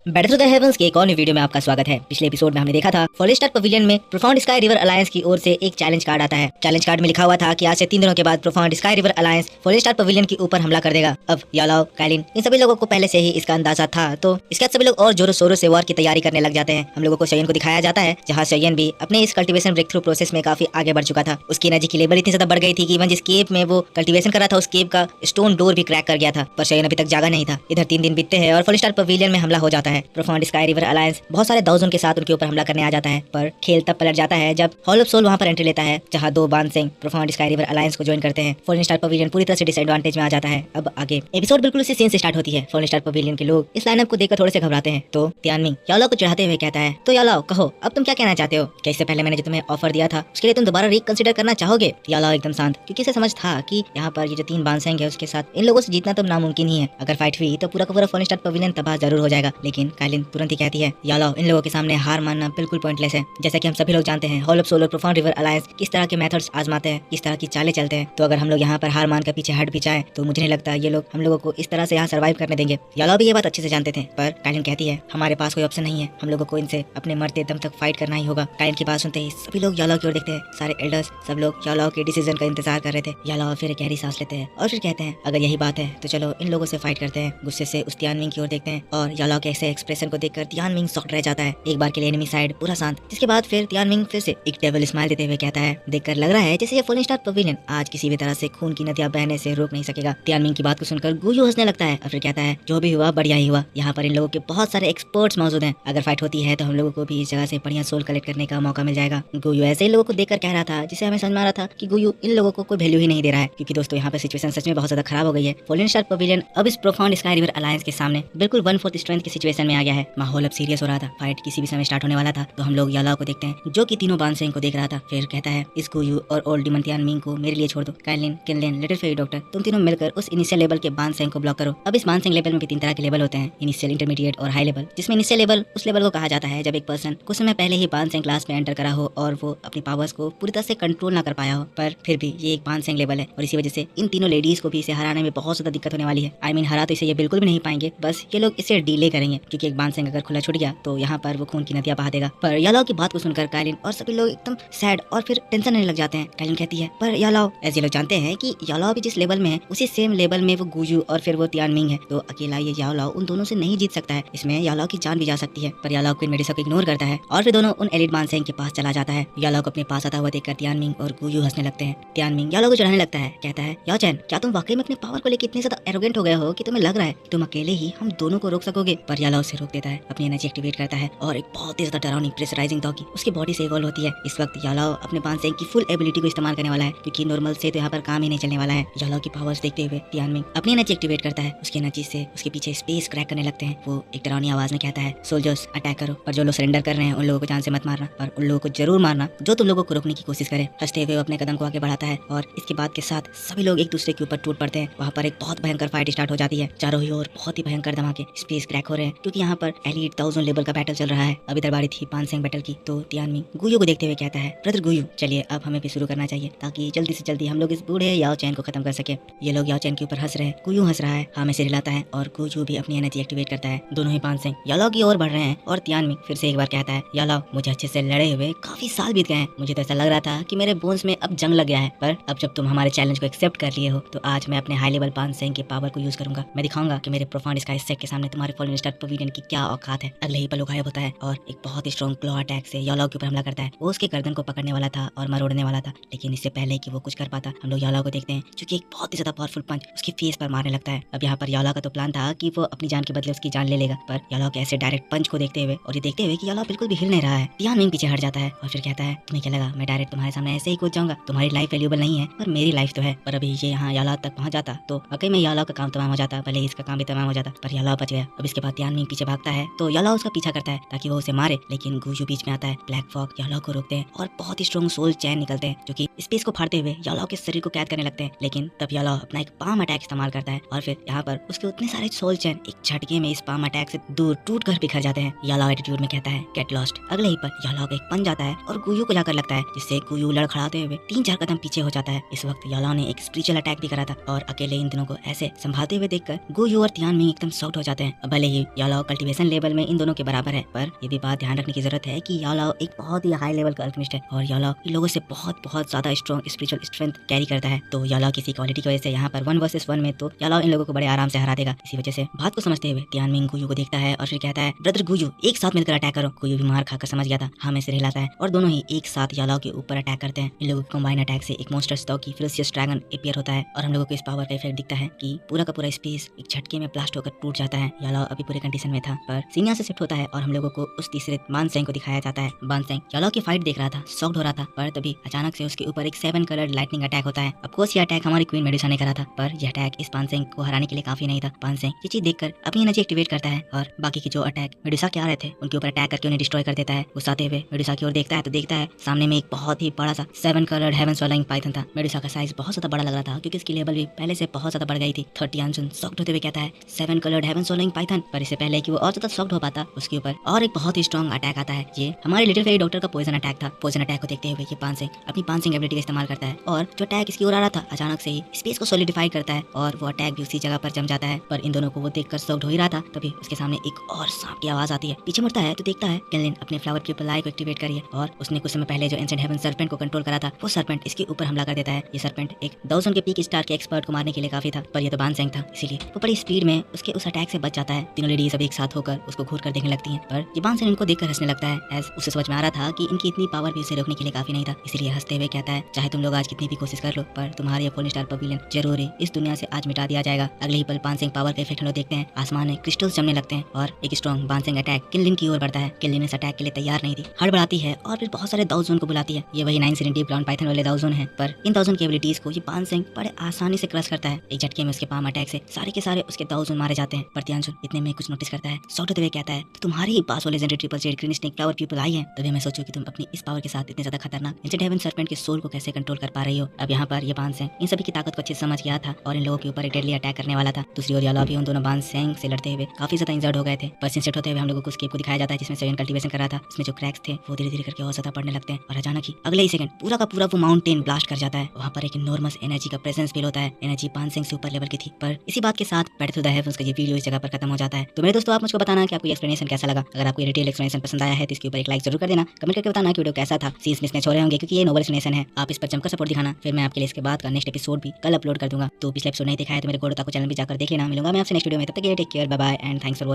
Battle to the heavens के एक और नई वीडियो में आपका स्वागत है। पिछले एपिसोड में हमने देखा था फॉरेस्टर पवेलियन में प्रोफाउंड स्काई रिवर अलायंस की ओर से एक चैलेंज कार्ड आता है। चैलेंज कार्ड में लिखा हुआ था कि आज से 3 दिनों के बाद profound sky river alliance forester pavilion के ऊपर हमला कर देगा। अब यालाओ, काइलिन, इन सभी लोगों को पहले से ही इसका अंदाजा था, तो इसके बाद सभी लोग और जोरों शोरों से वॉर की तैयारी करने लग जाते हैं। हम लोगों को शेयन को दिखाया जाता है, जहाँ शेयन भी अपने इस कल्टीवेशन ब्रेक थ्रू प्रोसेस में काफी आगे बढ़ चुका था। उसकी एनर्जी की लेवल इतनी ज्यादा बढ़ गई थी कि इवन जिस केव में वो कल्टीवेशन कर रहा था उस केव का स्टोन डोर भी क्रैक कर गया था, पर शेयन अभी तक जागा नहीं था। इधर 3 दिन बीतते हैं और फॉरेस्टर पवेलियन में हमला हो जाता है। प्रोफाउंड स्काई रिवर अलायंस बहुत सारे दाउजन के साथ उनके ऊपर हमला करने आ जाता है, पर खेल तब पलट जाता है जब हॉल ऑफ सोल वहां पर एंट्री लेता है, जहां 2 बानसेंग प्रोफाउंड स्काई रिवर अलायंस को ज्वाइन करते हैं। फॉरेन स्टार पवेलियन पूरी तरह से डिसएडवांटेज में आ जाता है। अब आगे एपिसोड बिल्कुल उसी सीन से स्टार्ट होती है। फॉरेन स्टार पवेलियन के लोग इस लाइनअप को देखकर थोड़े से घबराते हैं, तो तियानमिंग यालाओ को चढ़ाते हुए कहता है, तो यालाओ कहो अब तुम क्या कहना चाहते हो? क्या इससे पहले मैंने जो तुम्हें ऑफर दिया था उसके लिए तुम दोबारा रिकंसिडर करना चाहोगे? यालाओ एकदम शांत, क्योंकि इसे समझ था कि यहाँ पर ये जो 3 बानसेंग है उसके साथ इन लोगों से जीतना तो नामुमकिन ही है। अगर फाइट हुई तो पूरा का पूरा फॉरेन स्टार पवेलियन तबाह जरूर हो जाएगा। लेकिन काइलिन तुरंत ही कहती है, यालाओ इन लोगों के सामने हार मानना बिल्कुल पॉइंटलेस है। जैसा कि हम सभी लोग जानते हैं हॉल ऑफ सोल और प्रोफाउंड रिवर अलायंस किस तरह के मेथड्स आजमाते हैं, किस तरह की चालें चलते हैं। तो अगर हम लोग यहाँ पर हार मानकर पीछे हट भी जाएं तो मुझे नहीं लगता ये लोग हम लोगों को इस तरह से यहाँ सर्वाइव करने देंगे। यालाओ भी ये बात अच्छे से जानते थे, पर काइलिन कहती है हमारे पास कोई ऑप्शन नहीं है, हम लोगों को इनसे अपने मरते दम तक फाइट करना ही होगा। काइलिन की बात सुनते ही सभी लोग यालाओ की ओर देखते हैं। सारे एल्डर्स सब लोग यालाओ के डिसीजन का इंतजार कर रहे थे। यालाओ फिर गहरी सांस लेते हैं और फिर कहते हैं, अगर यही बात है तो चलो इन लोगों से फाइट करते हैं। गुस्से से उस तियानमिंग की ओर देखते हैं और यालाओ के ऐसे एक्सप्रेशन को देखकर तियानमिंग शॉक्ड रह जाता है। एक बार के लिए एनिमी साइड पूरा शांत। जिसके बाद फिर तियानमिंग फिर से एक डेविल स्माइल देते हुए कहता है, देखकर लग रहा है जैसे ये फॉरेन स्टार पवेलियन आज किसी भी तरह से खून की नदियां बहने से रोक नहीं सकेगा। तियानमिंग की बात को सुनकर गुयू हंसने लगता है और फिर कहता है, जो भी हुआ बढ़िया ही हुआ। यहाँ पर इन लोगों के बहुत सारे एक्सपर्ट्स मौजूद हैं, अगर फाइट होती है तो हम लोगों को भी इस जगह से बढ़िया सोल कलेक्ट करने का मौका मिल जाएगा। गुयू ऐसे ही लोगों को देखकर कह रहा था जिसे हमें समझ में आ रहा था कि गुयू इन लोगों को कोई वैल्यू ही नहीं दे रहा है, क्योंकि दोस्तों यहाँ पे सिचुएशन सच में बहुत ज्यादा खराब हो गई है। फॉरेन स्टार पवेलियन अब इस प्रोफाउंड स्काई रिवर अलायंस के सामने बिल्कुल 1/4 स्ट्रेंथ की सिचुएशन में आ गया है। माहौल अब सीरियस हो रहा था, फाइट किसी भी समय स्टार्ट होने वाला था। तो हम लोग यालाओ को देखते हैं जो कि तीनों बानसेंग को देख रहा था। फिर कहता है, इस गुयू और ओल्ड डिमन तियानमिंग को मेरे लिए छोड़ दो। काइलिन, किनलिन, लिटिल फेरी डॉक्टर, तुम तीनों मिलकर उस इनिशियल लेवल के बानसेंग को ब्लॉक करो। अब इस बानसेंग लेवल में भी 3 तरह के लेवल होते हैं, इनिशियल, इंटरमीडिएट और हाई लेवल। जिसमें इनिशियल लेवल उस लेवल को कहा जाता है जब एक पर्सन कुछ समय पहले ही बानसेंग क्लास में एंटर करा हो और वो अपनी पावर्स को पूरी तरह से कंट्रोल ना कर पाया हो, पर फिर भी ये एक बानसेंग लेवल है और इसी वजह से इन तीनों लेडीज को भी इसे हराने में बहुत ज्यादा दिक्कत होने वाली है। आई मीन हरा तो इसे ये बिल्कुल भी नहीं पाएंगे, बस ये लोग इसे डीले करेंगे, क्योंकि एक बानसेंग अगर खुला छूट गया तो यहाँ पर वो खून की नदियां बहा देगा। पर यालाओ की बात को सुनकर काइलिन और सभी लोग एकदम सैड और फिर टेंशन लेने लग जाते हैं। काइलिन कहती है, पर यालाओ, ऐसे लोग जानते हैं कि यालाओ भी जिस लेवल में है उसी सेम लेवल में वो गुयू और फिर वो तियानमिंग है, तो अकेला ये यालाओ उन दोनों से नहीं जीत सकता है। इसमें यालाओ की जान भी जा सकती है। पर यालाओ क्वीन मेडिसा को इग्नोर करता है और फिर दोनों उन एलिट बानसेंग के पास चला जाता है। यालाओ को अपने पास आता हुआ देखकर तियानमिंग और गुयू हंसने लगते हैं। तियानमिंग यालाओ को चढ़ाने लगता है, कहता है, याओ चैन, क्या तुम वाकई में अपने पावर को लेकर इतने ज्यादा एरोगेंट हो गए हो कि तुम्हें लग रहा है तुम अकेले ही हम दोनों को रोक सकोगे? पर यालाओ उसे रोक देता है, अपनी एनर्जी एक्टिवेट करता है और एक बहुत ही ज्यादा डरावनी प्रेशराइजिंग डॉगी उसकी बॉडी से इवॉल्व होती है। इस वक्त यालाओ अपने बानसेंग की फुल एबिलिटी को इस्तेमाल करने वाला है, क्योंकि नॉर्मल से तो यहाँ पर काम ही नहीं चलने वाला है। यालाओ की पावर्स देखते हुए तियानमिंग अपनी एनर्जी एक्टिवेट करता है। उसकी एनर्जी से उसके पीछे स्पेस क्रैक करने लगते हैं। वो एक डरावनी आवाज में कहता है, सोल्जर्स अटैक करो, पर जो लोग सरेंडर कर रहे हैं उन लोगों को जान से मत मारना, पर उन लोगों को जरूर मारना जो तुम लोगों को रोकने की कोशिश करे। हंसते हुए अपने कदम को आगे बढ़ाता है और इसके बाद के साथ सभी लोग एक दूसरे के ऊपर टूट पड़ते हैं। वहाँ पर एक बहुत भयंकर फाइट स्टार्ट हो जाती है। चारों ही ओर बहुत ही भयंकर धमाके, स्पेस क्रैक हो रहे हैं, क्योंकि यहाँ पर एलीट 1000 लेवल का बैटल चल रहा है। अभी इधर बारी थी बानसेंग बैटल की। तो तियानमिंग गुयू को देखते हुए कहता है, ब्रदर गुयू, चलिए अब हमें भी शुरू करना चाहिए ताकि जल्दी से जल्दी हम लोग इस बूढ़े याओ चैन को खत्म कर सके। ये लोग याओ चैन के ऊपर हंस रहे हैं। गुयू हंस रहा है, हाँ में सिर हिलाता है और गुयू भी अपनी एनर्जी एक्टिवेट करता है। दोनों ही बानसेंग यालाओ की ओर बढ़ रहे हैं और तियानमिंग फिर से एक बार कहता है, यालाओ, मुझे अच्छे से लड़े हुए काफी साल बीत गए हैं। मुझे तो ऐसा लग रहा था कि मेरे बोन्स में अब जंग लग गया है, पर अब जब तुम हमारे चैलेंज को एक्सेप्ट कर लिए हो तो आज मैं अपने हाई लेवल बानसेंग के पावर को यूज करूंगा। मैं दिखाऊंगा कि मेरे प्रोफाउंड स्काई सेट के सामने तुम्हारे फॉरेन स्टार पवेलियन की क्या औकात है। अगले ही पल वो गायब होता है और एक बहुत ही स्ट्रॉन्ग क्लॉ अटैक से यालाओ के ऊपर हमला करता है। वो उसके गर्दन को पकड़ने वाला था और मरोड़ने वाला था, लेकिन इससे पहले कि वो कुछ कर पाता हम लोग यालाओ को देखते हैं जो कि एक बहुत ही ज्यादा पावरफुल पंच उसके फेस पर मारने लगता है। अब यहाँ पर यालाओ का तो प्लान था कि वो अपनी जान के बदले उसकी जान ले लेगा, पर यालाओ के ऐसे डायरेक्ट पंच को देखते हुए और ये देखते हुए कि यालाओ बिल्कुल भी हिल नहीं रहा है, तियानमिंग पीछे हट जाता है और फिर कहता है, तुम्हें क्या लगा मैं डायरेक्ट तुम्हारे सामने ऐसे ही कूद जाऊंगा? तुम्हारी लाइफ वैल्यूएबल नहीं है पर मेरी लाइफ तो है। पर अभी ये यहाँ यालाओ तक पहुंच जाता तो वाकई में यालाओ का काम तमाम हो जाता, भले ही इसका काम भी तमाम हो जाता, पर यालाओ बच गया। अब इसके बाद तियानमिंग पीछे भागता है तो यालाओ उसका पीछा करता है ताकि वो उसे मारे, लेकिन गुयू बीच में आता है। ब्लैक फॉग यालाओ को रोकते हैं और बहुत ही स्ट्रॉन्ग सोल चैन निकलते हैं जो कि स्पेस को फाड़ते हुए यालाओ के शरीर को कैद करने लगते हैं। लेकिन तब यालाओ अपना एक पाम अटैक इस्तेमाल करता है और फिर यहाँ पर उसके उतने सारे सोल चैन एक झटके में इस पाम अटैक से दूर टूट कर बिखर जाते हैं। यालाओ एटीट्यूड में कहता है, गेट लॉस्ट। अगले ही पर यालाओ का एक पंच जाता है और गुयू को जाकर लगता है, जिससे गुयू लड़खड़ाते हुए 3-4 कदम पीछे हो जाता है। इस वक्त यालाओ ने एक स्पिरिचुअल अटैक भी करा था और अकेले इन दोनों को ऐसे संभालते हुए देखकर गुयू और तियानमिंग एकदम शॉक्ड हो जाते हैं। भले ही यालाओ यालाओ कल्टीवेशन लेवल में इन दोनों के बराबर है, पर ये भी बात ध्यान रखने की जरूरत है कि यालाओ एक बहुत ही हाई लेवल का अल्केमिस्ट है और यालाओ इन लोगों से बहुत ज्यादा स्ट्रॉन्ग स्पिरिचुअल स्ट्रेंथ कैरी करता है। तो यालाओ किसी क्वालिटी की वजह से यहाँ पर 1 वर्सेस 1 में तो यालाओ इन लोगों को बड़े आराम से हरा देगा। इसी वजह से बात को समझते हुए तियानमिंग गुयू को देखता है और फिर कहता है, ब्रदर गुयू एक साथ मिलकर अटैक करो। गुयू भी मार खाकर समझ गया था, हमें सिर हिलाता है और दोनों ही एक साथ यालाओ के ऊपर अटैक करते हैं। इन लोगों के कंबाइन अटैक से एक मॉन्स्टर स्टॉक की फेरोशियस ड्रैगन अपीयर होता है और हम लोगों को इस पावर का इफेक्ट दिखता है कि पूरा का पूरा स्पेस एक झटके में ब्लास्ट होकर टूट जाता है। यालाओ अभी पूरे कंडीशन में था, पर सीनिया से शिफ्ट होता है और हम लोगों को उस तीसरे बानसेंग को दिखाया जाता है। बानसेंग यालाओ की फाइट देख रहा था, शॉक्ड हो रहा था, पर तभी अचानक से उसके ऊपर एक 7 कलर्ड लाइटनिंग अटैक होता है। ऑफकोर्स ये अटैक हमारी क्वीन मेडुसा ने करा था, पर यह अटैक इस बानसेंग को हराने के लिए काफी नहीं था। बानसेंग ये चीज देखकर अपनी एनर्जी एक्टिवेट करता है और बाकी के जो अटैक मेडुसा के आ रहे थे उनके ऊपर अटैक करके उन्हें डिस्ट्रॉय कर देता है। गुस्साते हुए मेडुसा की ओर देखता है तो देखता है सामने में एक बहुत ही बड़ा सा 7 कलर्ड हेवन सोलाइंग पाइथन था। मेडुसा का साइज बहुत ज्यादा बड़ा लग रहा था क्योंकि इसकी लेवल भी पहले से बहुत ज्यादा बढ़ गई थी। 30 अंजुन शॉक्ड होते हुए कहता है 7 कलर्ड हेवन सोलाइंग पाइथन, पर इससे पहले कि वो और ज्यादा शॉक्ड हो पाता उसके ऊपर और एक बहुत ही स्ट्रॉन्ग अटैक आता है। ये हमारे लिटिल फेरी डॉक्टर का पॉइजन अटैक था। पॉइजन अटैक को देखते हुए ये बानसेंग अपनी बानसेंग एबिलिटी का इस्तेमाल करता है और जो अटैक इसकी ओर आ रहा था अचानक से ही स्पेस को सॉलिडिफाई करता है और वो अटैक भी उसी जगह पर जम जाता है। पर इन दोनों को वो देखकर शॉक्ड हो ही रहा था, तभी उसके सामने एक और सांप की आवाज आती है। पीछे मुड़ता है तो देखता है किनलिन अपने फ्लावर पीपल आई को एक्टिवेट करी है और उसने कुछ समय पहले जो एंशिएंट हेवन सर्पेंट को कंट्रोल करा था वो सर्पेंट इसके ऊपर हमला कर देता है। ये सर्पेंट एक दाउजन के पीक स्टार के एक्सपर्ट को मारने के लिए काफी था, पर ये तो बानसेंग था, इसीलिए वो बड़ी स्पीड में उसके उस अटैक से बच जाता है। तीनों लेडीज सब एक साथ होकर उसको घूर कर देखने लगती हैं, पर ये बानसेंग इनको देखकर हंसने लगता है। एज उसे समझ में आ रहा था कि इनकी इतनी पावर भी उसे रोकने के लिए काफी नहीं था, इसीलिए हंसते हुए कहता है, चाहे तुम लोग आज कितनी भी कोशिश कर लो, पर तुम्हारा ये फॉल्न स्टार पवेलियन जरूर ही इस दुनिया से आज मिटा दिया जाएगा। अगले ही पल बानसेंग पावर का इफेक्ट हम लोग देखते हैं, आसमान में क्रिस्टल्स जमने लगते हैं और एक स्ट्रॉन्ग बानसेंग अटैक किनलिन की ओर बढ़ता है। किनलिन इस अटैक के लिए तैयार नहीं थी, हड़बड़ाती है और फिर बहुत सारे दाउजोन को बुलाती है। ये वही 9 सीरीन डीप ग्राउंड पाइथन वाले दाउजोन है, पर इन दाउजोन की एबिलिटीज को ये बानसेंग बड़े आसानी से क्रश करता है। एक झटके में उसके पाम अटैक से सारे के सारे उसके दाउजोन मारे जाते हैं। पर तियानजुन इतने में कुछ नोटिस करता है, शॉक्ड होते हुए कहता है, तो तुम्हारे ही पास वो legendary triple Z green snake flower people I है। तभी मैं सोचूं कि तुम अपनी इस पावर के साथ इतने ज्यादा खतरनाक एंशिएंट हेवन सर्पेंट के सोल को कैसे कंट्रोल कर पा रही हो। अब यहाँ पर ये बानसेंग इन सभी की ताकत को अच्छे से समझ गया था और इन लोगों के ऊपर एक डेडली अटैक करने वाला था। दूसरी ओर यालाओ भी उन दोनों बानसेंग से लड़ते हुए काफी ज्यादा इंजर्ड हो गए थे। पर सिंसेट होते हुए हम लोगों को स्केप को दिखाया जाता है जिसमें सेवन कल्टीवेशन कर रहा था। इसमें जो क्रैक्स थे वो धीरे धीरे करके और ज्यादा पड़ने लगते हैं और अचानक ही अगले ही सेकंड पूरा का पूरा वो माउंटेन ब्लास्ट कर जाता है। वहाँ पर एक इनॉर्मस एनर्जी का प्रेजेंस फील होता है। एनर्जी बानसेंग से ऊपर लेवल की थी। पर इसी बात के साथ बैटल थ्रू द हेवंस का ये वीडियो इस जगह पर खत्म हो जाता है। तो मेरे दोस्तों आप मुझको बताना कि आपको ये एक्सप्लेनेशन कैसा लगा। अगर आपको ये डिटेल एक्सप्लेनेशन पसंद आया है तो इसके ऊपर एक लाइक जरूर कर देना। कमेंट करके बताना कि वीडियो कैसा था। सीन्स मिस हो रहे होंगे क्योंकि ये नोबल एक्सप्लेनेशन है, आप इस पर जमकर सपोर्ट दिखाना, फिर मैं आपके लिए इसके बाद का नेक्स्ट एपिसोड भी कल अपलोड कर दूंगा। तो पिछले एपिसोड नहीं देखा है तो मेरे गोडोता को चैनल भी जाकर देख लेना। मिलूंगा मैं आपसे नेक्स्ट वीडियो में, तब तक के लिए take care, bye bye and thanks for